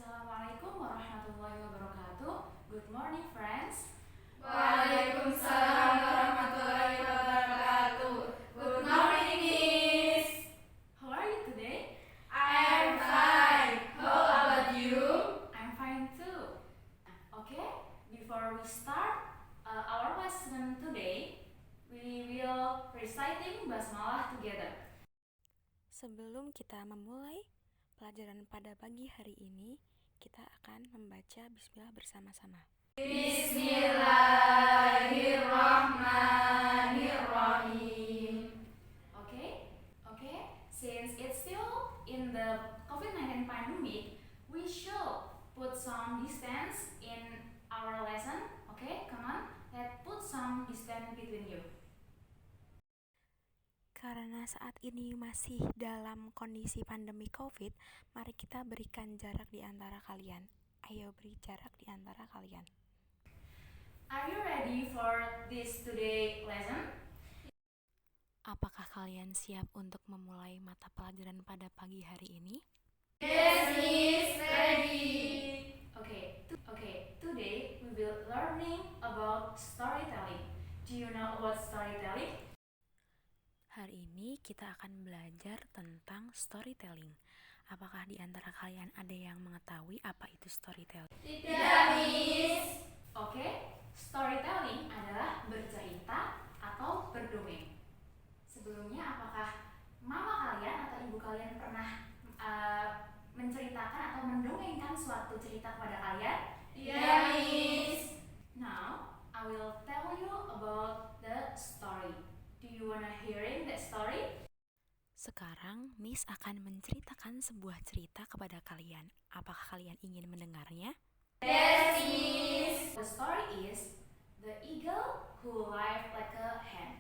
Assalamualaikum warahmatullahi wabarakatuh. Good morning, friends. Waalaikumsalam warahmatullahi wabarakatuh. Good morning, Miss. How are you today? I'm fine. How about you? I'm fine too. Okay, before we start our lesson today, we will reciting basmalah together. Sebelum kita memulai pelajaran pada pagi hari ini, kita akan membaca bismillah bersama-sama. Bismillahirrahmanirrahim. Okay. Since it's still in the COVID-19 pandemic, we should put some distance in our lesson. Okay, come on, let's put some distance between you. Karena saat ini masih dalam kondisi pandemi COVID, mari kita berikan jarak di antara kalian. Ayo beri jarak di antara kalian. Are you ready for this today lesson? Apakah kalian siap untuk memulai mata pelajaran pada pagi hari ini? Yes, Miss. Ready. Okay. Today we will learning about storytelling. Do you know about storytelling? Hari ini kita akan belajar tentang storytelling. Apakah di antara kalian ada yang mengetahui apa itu storytelling? Tidak, Miss. Oke, storytelling adalah bercerita atau berdongeng. Sebelumnya, apakah mama kalian atau ibu kalian pernah menceritakan atau mendongengkan suatu cerita kepada kalian? Iya, Miss. Now, I will tell you about the story. Do you wanna hearing that story? Sekarang, Miss akan menceritakan sebuah cerita kepada kalian. Apakah kalian ingin mendengarnya? Yes, Miss. The story is The Eagle Who Lived Like a Hen.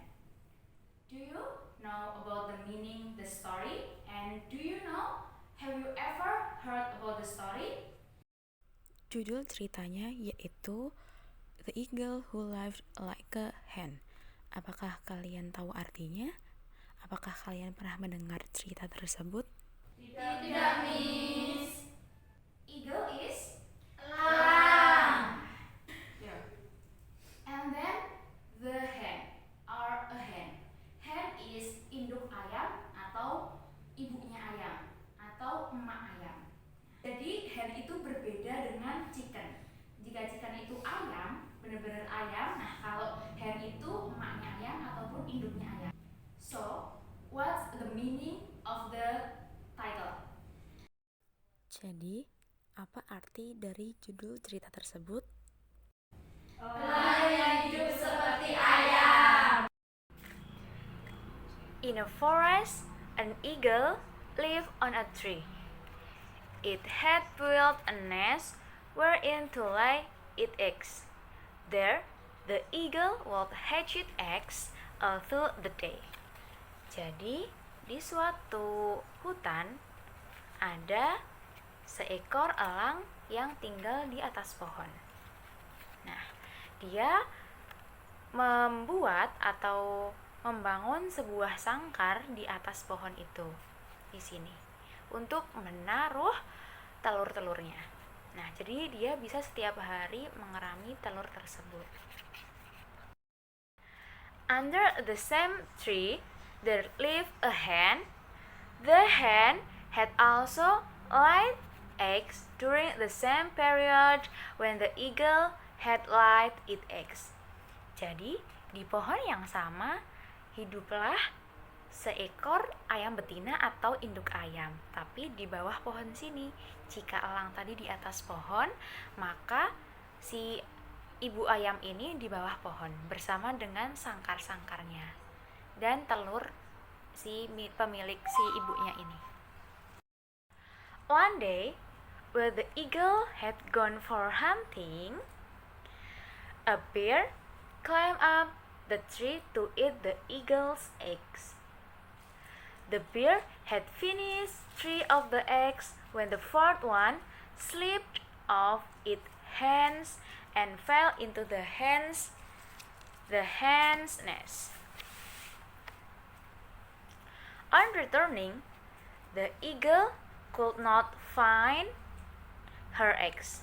Do you know about the meaning the story? And do you know, have you ever heard about the story? Judul ceritanya yaitu The Eagle Who Lived Like a Hen. Apakah kalian tahu artinya? Apakah kalian pernah mendengar cerita tersebut? Tidak, Miss. Eagle is Elang. yeah. And then the hen or a hen. Hen is induk ayam atau ibunya ayam atau emak ayam. Jadi hen itu berbeda dengan chicken. Jika chicken itu ayam, benar-benar ayam. Nah, kalau hen itu emaknya ayam ataupun induknya ayam. So, what's the meaning of the title? Jadi, apa arti dari judul cerita tersebut? Elang yang hidup seperti ayam. In a forest, an eagle lived on a tree. It had built a nest wherein to lay its eggs. There, the eagle would hatch its eggs all through the day. Jadi, di suatu hutan ada seekor elang yang tinggal di atas pohon. Nah, dia membuat atau membangun sebuah sangkar di atas pohon itu di sini untuk menaruh telur-telurnya. Nah, jadi dia bisa setiap hari mengerami telur tersebut. Under the same tree there lived a hen. The hen had also laid eggs during the same period when the eagle had laid its eggs. Jadi, di pohon yang sama hiduplah seekor ayam betina atau induk ayam, tapi di bawah pohon sini. Jika elang tadi di atas pohon, maka si ibu ayam ini di bawah pohon bersama dengan sangkar-sangkarnya dan telur si pemilik si ibunya ini. One day, when the eagle had gone for hunting, a bear climbed up the tree to eat the eagle's eggs. The bear had finished 3 of the eggs when the fourth one slipped off its hands and fell into the hen's nest. On returning, the eagle could not find her eggs.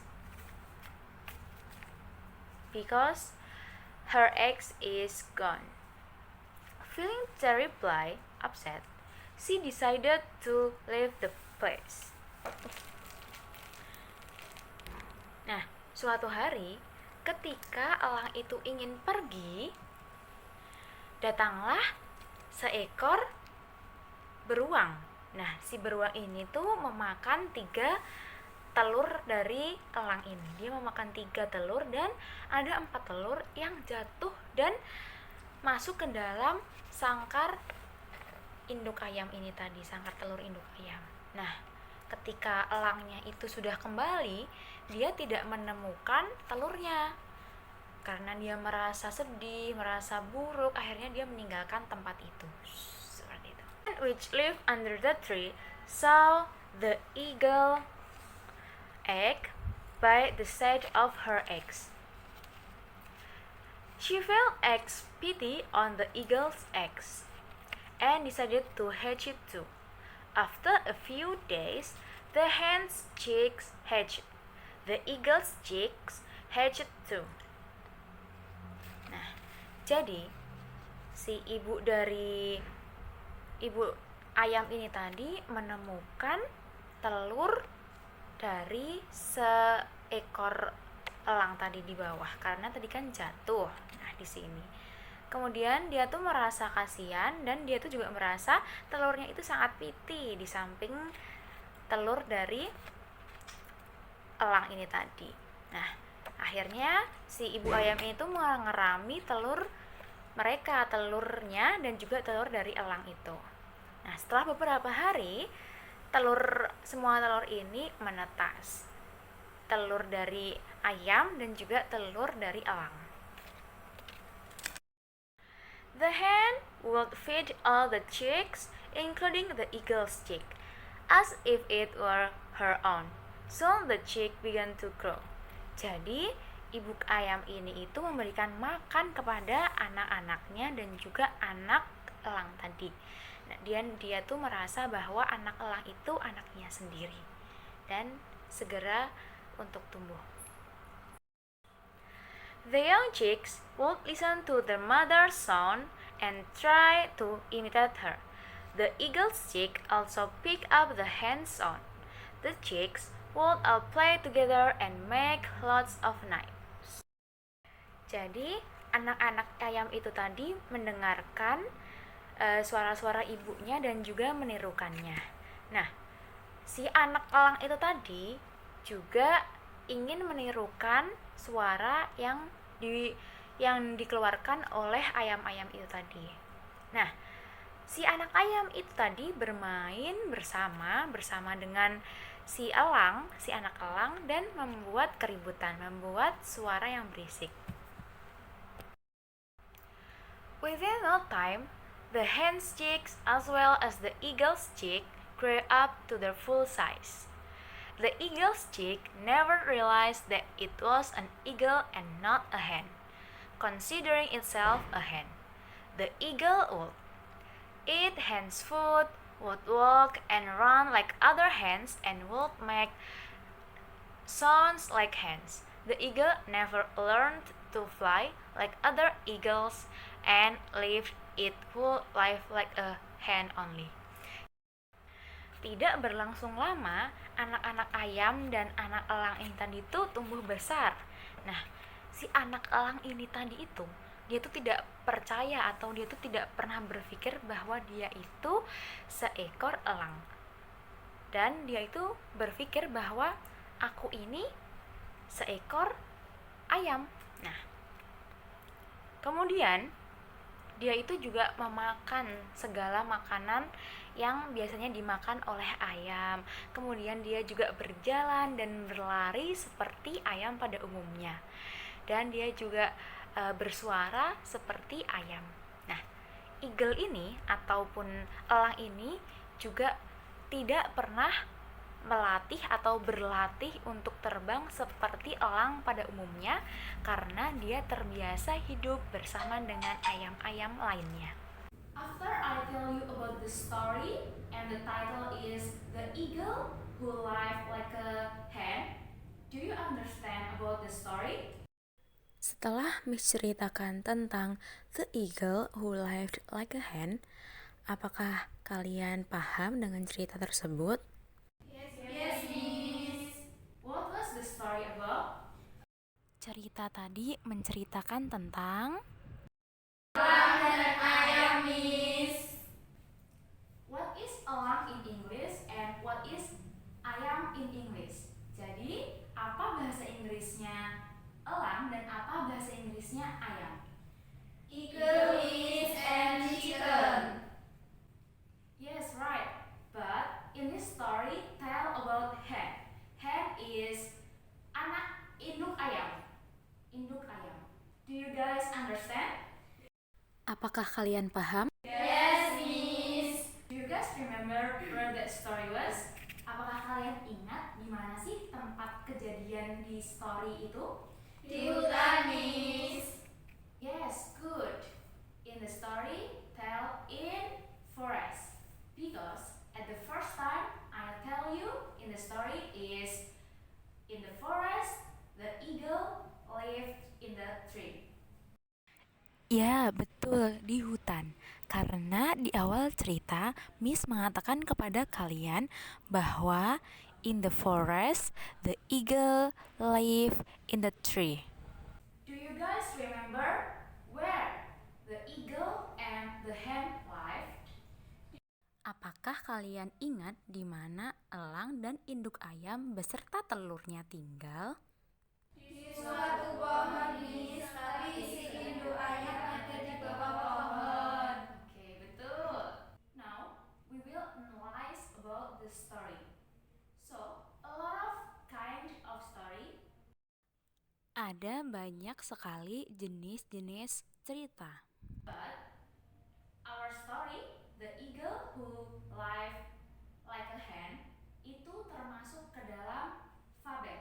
Because her eggs is gone. Feeling terribly upset, she decided to leave the place. Nah, suatu hari ketika elang itu ingin pergi, datanglah seekor beruang. Nah, si beruang ini tuh memakan 3 telur dari elang ini. Dia memakan 3 telur dan ada 4 telur yang jatuh dan masuk ke dalam sangkar induk ayam ini tadi, sangkar telur induk ayam. Nah, ketika elangnya itu sudah kembali, dia tidak menemukan telurnya. Karena dia merasa sedih, merasa buruk, akhirnya dia meninggalkan tempat itu. Seperti itu. Which lived under the tree saw the eagle egg by the side of her eggs. She felt eggs pity on the eagle's eggs and decided to hatch it too. After a few days, the hen's chicks hatched. The eagle's chicks hatched too. Nah, jadi si ibu ayam ini tadi menemukan telur dari seekor elang tadi di bawah karena tadi kan jatuh. Nah, di sini. Kemudian dia tuh merasa kasihan dan dia tuh juga merasa telurnya itu sangat piti di samping telur dari elang ini tadi. Nah, akhirnya si ibu ayam ini tuh mengerami telurnya dan juga telur dari elang itu. Nah, setelah beberapa hari, semua telur ini menetas. Telur dari ayam dan juga telur dari elang. The hen would feed all the chicks, including the eagle's chick, as if it were her own. So the chick began to grow. Jadi, ibu ayam ini itu memberikan makan kepada anak-anaknya dan juga anak elang tadi. Nah, dia tuh merasa bahwa anak elang itu anaknya sendiri dan segera untuk tumbuh. The young chicks would listen to their mother's song and try to imitate her. The eagle's chick also picked up the hen's song. The chicks would all play together and make lots of noise. Jadi, anak-anak ayam itu tadi mendengarkan suara-suara ibunya dan juga menirukannya. Nah, si anak elang itu tadi juga ingin menirukan suara yang dikeluarkan oleh ayam-ayam itu tadi. Nah, si anak ayam itu tadi bermain bersama dengan si anak elang dan membuat keributan, membuat suara yang berisik. Within no time, the hen's chicks as well as the eagle's chick grew up to their full size. The eagle's chick never realized that it was an eagle and not a hen, considering itself a hen. The eagle would eat hen's food, would walk and run like other hens, and would make sounds like hens. The eagle never learned to fly like other eagles and lived its whole life like a hen only. Tidak berlangsung lama, anak-anak ayam dan anak elang ini tadi itu tumbuh besar. Nah, si anak elang ini tadi itu, dia tuh tidak percaya atau dia tuh tidak pernah berpikir bahwa dia itu seekor elang. Dan dia itu berpikir bahwa aku ini seekor ayam. Nah, kemudian dia itu juga memakan segala makanan yang biasanya dimakan oleh ayam. Kemudian dia juga berjalan dan berlari seperti ayam pada umumnya. Dan dia juga bersuara seperti ayam. Nah, eagle ini ataupun elang ini juga tidak pernah melatih atau berlatih untuk terbang seperti elang pada umumnya karena dia terbiasa hidup bersama dengan ayam-ayam lainnya. After I tell you about the story and the title is The Eagle Who Lived Like a Hen, Do you understand about the story? Setelah Miss ceritakan tentang The Eagle Who Lived Like a Hen, apakah kalian paham dengan cerita tersebut? Yes, Miss. What was the story about? Cerita tadi menceritakan tentang Elang dan ayam, Miss. What is elang in English and what is ayam in English? Jadi, apa bahasa Inggrisnya elang dan apa bahasa Inggrisnya ayam? Eagle, Miss, and chicken. Yes, right. But in this story, tell about hen. Hen is anak induk ayam. Induk ayam. Do you guys understand? apakah kalian paham? Yes, Miss. Do you guys remember where that story was? Apakah kalian ingat di mana sih tempat kejadian di story itu? Di hutan, Miss. Yes, good. In the story, tell in forest. Because at the first time I tell you in the story is in the forest, the eagle lived in the tree. Ya, betul, di hutan. Karena di awal cerita, Miss mengatakan kepada kalian bahwa in the forest, the eagle live in the tree. Do you guys remember where the eagle and the hen lived? Apakah kalian ingat di mana elang dan induk ayam beserta telurnya tinggal? Di suatu pohon, Miss. Tapi si induk ayam ada di bawah pohon. Okay, betul. Now, we will analyze about the story. So, a lot of kind of story. Ada banyak sekali jenis-jenis cerita. But our story, the eagle who lived like a hen, itu termasuk ke dalam fabel.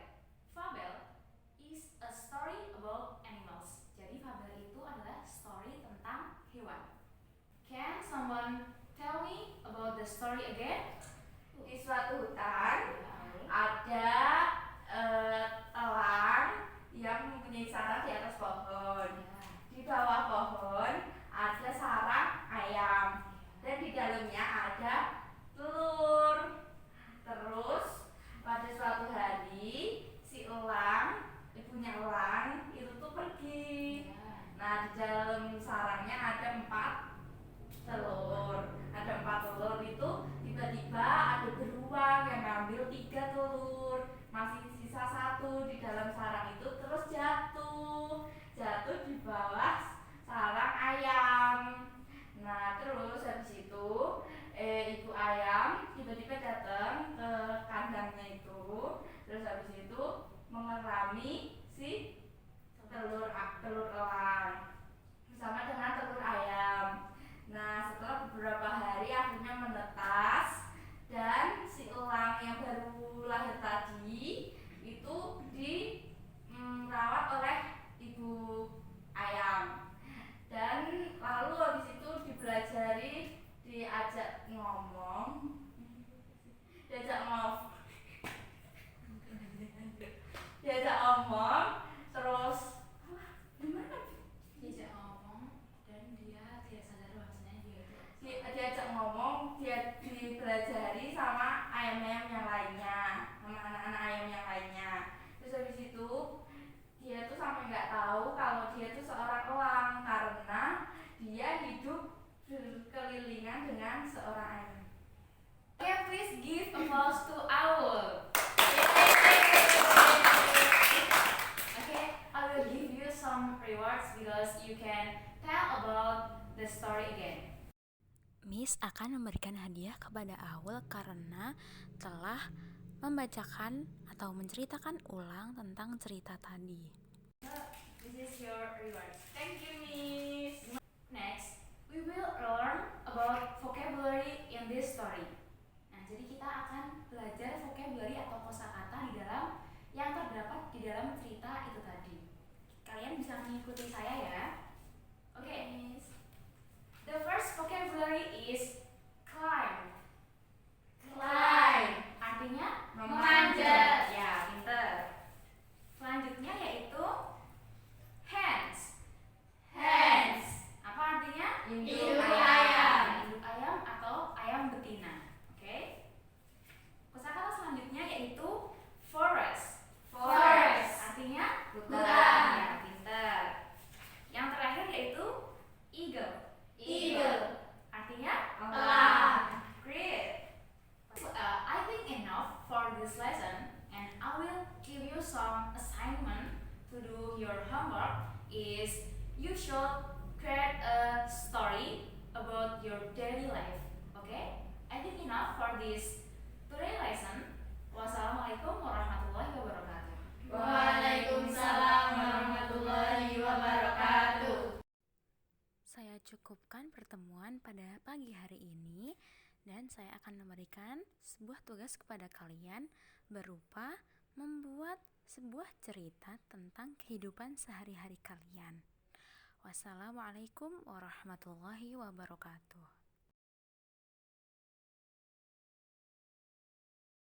Fabel is a story about animals. Jadi fabel itu adalah story tentang hewan. Can someone tell me about the story again? Di suatu hutan Ya. ada elang yang mempunyai sarang di atas pohon. Di bawah pohon ada sarang ayam dan di dalamnya ada telur. Terus pada suatu hari si elang, ibunya elang itu tuh pergi. Nah, di dalam sarangnya ada 4 telur. Ada 4 telur itu tiba-tiba ada beruang yang ngambil 3 telur. Masih sisa 1 di dalam sarang itu, terus jatuh di bawah sarang ayam. Nah, terus habis itu ibu ayam tiba-tiba datang ke kandangnya itu, terus habis itu mengerami si telur elang bersama dengan telur ayam. Nah, setelah beberapa hari akhirnya menetas dan si elang yang baru lahir tadi itu dirawat oleh ibu ayam. Dan lalu habis itu diajak ngomong, terus gimana? Diajak ngomong dan dia tidak sadar bahwasanya dia itu Diajak ngomong, dia dipelajari sama ayam-ayam yang lainnya, sama anak-anak ayam yang lainnya. Terus habis itu dia tuh sampai nggak tahu kalau dia tuh seorang elang karena dia hidup berkelilingan dengan seorang ayam. Okay, please give applause to Owl. Okay, I will give you some rewards because you can tell about the story again. Miss akan memberikan hadiah kepada Aul karena telah membacakan atau menceritakan ulang tentang cerita tadi. This is your rewards. Thank you, Miss. Next, we will learn about vocabulary in this story. Nah, jadi kita akan belajar vocabulary atau kosakata di dalam yang terdapat di dalam cerita itu tadi. Kalian bisa mengikuti saya ya. Oke, Miss. The first vocabulary is climb. Climb. Artinya Memanjat. Ya, pinter. some assignment to do your homework is you should create a story about your daily life. Okay? I think enough for this today lesson. Wassalamualaikum warahmatullahi wabarakatuh. Waalaikumsalam warahmatullahi wabarakatuh. Saya cukupkan pertemuan pada pagi hari ini dan saya akan memberikan sebuah tugas kepada kalian berupa membuat sebuah cerita tentang kehidupan sehari-hari kalian. Wassalamualaikum warahmatullahi wabarakatuh.